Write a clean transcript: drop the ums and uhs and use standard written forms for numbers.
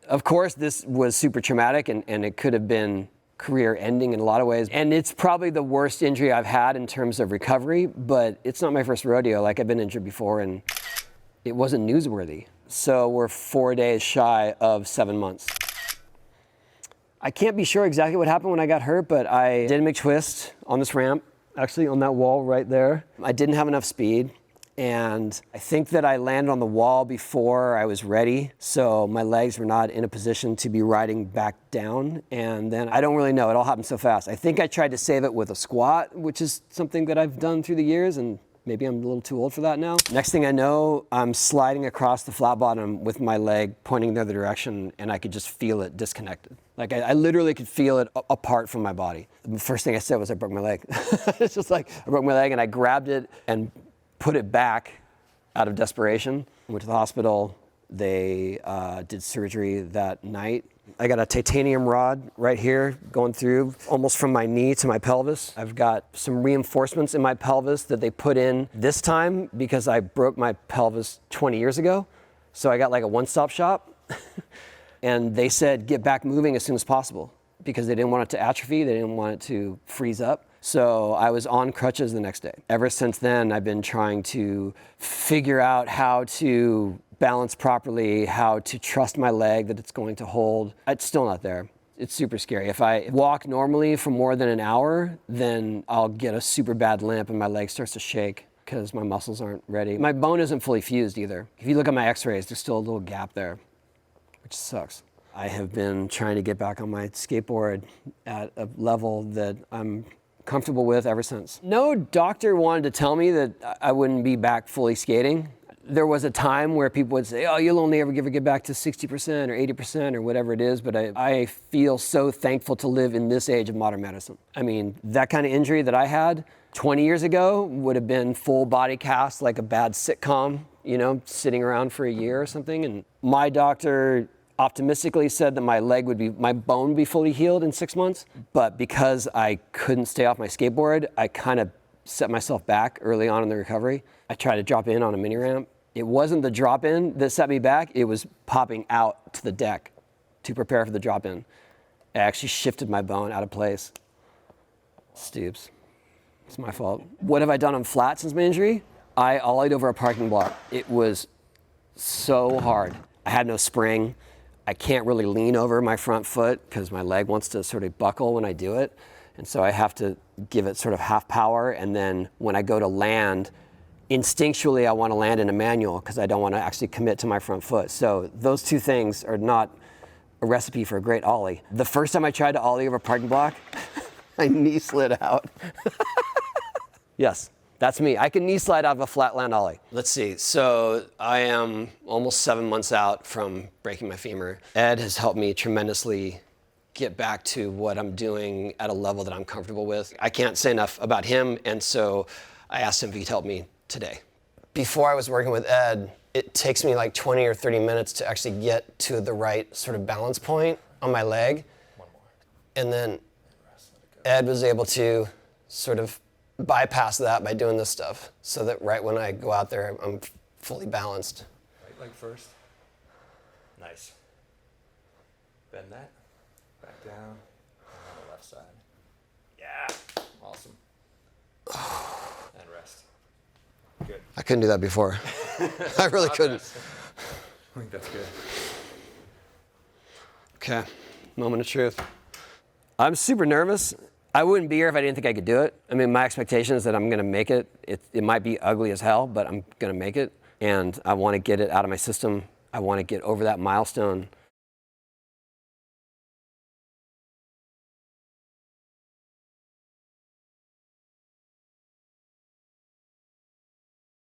Of course, this was super traumatic and it could have been career ending in a lot of ways. And it's probably the worst injury I've had in terms of recovery, but it's not my first rodeo. Like, I've been injured before and it wasn't newsworthy. So we're 4 days shy of 7 months. I can't be sure exactly what happened when I got hurt, but I did a McTwist on this ramp, actually on that wall right there. I didn't have enough speed. And I think that I landed on the wall before I was ready, so my legs were not in a position to be riding back down. And then I don't really know, it all happened so fast. I think I tried to save it with a squat, which is something that I've done through the years, and maybe I'm a little too old for that now. Next thing I know, I'm sliding across the flat bottom with my leg pointing the other direction, and I could just feel it disconnected. Like, I literally could feel it apart from my body. The first thing I said was I broke my leg. It's just like, I broke my leg, and I grabbed it and put it back out of desperation. Went to the hospital. They did surgery that night. I got a titanium rod right here going through almost from my knee to my pelvis. I've got some reinforcements in my pelvis that they put in this time because I broke my pelvis 20 years ago. So I got like a one-stop shop. And they said, get back moving as soon as possible because they didn't want it to atrophy. They didn't want it to freeze up. So I was on crutches the next day. Ever since then, I've been trying to figure out how to balance properly, how to trust my leg that it's going to hold. It's still not there. It's super scary. If I walk normally for more than an hour, then I'll get a super bad limp and my leg starts to shake because my muscles aren't ready. My bone isn't fully fused either. If you look at my x-rays, there's still a little gap there, which sucks. I have been trying to get back on my skateboard at a level that I'm comfortable with ever since. No doctor wanted to tell me that I wouldn't be back fully skating. There was a time where people would say, oh, you'll only ever get back to 60% or 80% or whatever it is, but I feel so thankful to live in this age of modern medicine. I mean, that kind of injury that I had 20 years ago would have been full body cast like a bad sitcom, you know, sitting around for a year or something. And my doctor optimistically said that my bone would be fully healed in 6 months. But because I couldn't stay off my skateboard, I kind of set myself back early on in the recovery. I tried to drop in on a mini ramp. It wasn't the drop in that set me back. It was popping out to the deck to prepare for the drop in. It actually shifted my bone out of place. Stoops. It's my fault. What have I done on flat since my injury? I ollied over a parking block. It was so hard. I had no spring. I can't really lean over my front foot because my leg wants to sort of buckle when I do it. And so I have to give it sort of half power. And then when I go to land, instinctually I want to land in a manual because I don't want to actually commit to my front foot. So those two things are not a recipe for a great ollie. The first time I tried to ollie over a parking block, my knee slid out. Yes. That's me. I can knee slide out of a flatland ollie. Let's see. So I am almost 7 months out from breaking my femur. Ed has helped me tremendously get back to what I'm doing at a level that I'm comfortable with. I can't say enough about him, and so I asked him if he'd help me today. Before I was working with Ed, it takes me like 20 or 30 minutes to actually get to the right sort of balance point on my leg. One more. And then Ed was able to sort of bypass that by doing this stuff so that right when I go out there, I'm fully balanced. Right leg first. Nice. Bend that. Back down. And on the left side. Yeah. Awesome. And rest. Good. I couldn't do that before. I really couldn't. I think that's good. Okay. Moment of truth. I'm super nervous. I wouldn't be here if I didn't think I could do it. I mean, my expectation is that I'm going to make it. It might be ugly as hell, but I'm going to make it. And I want to get it out of my system. I want to get over that milestone.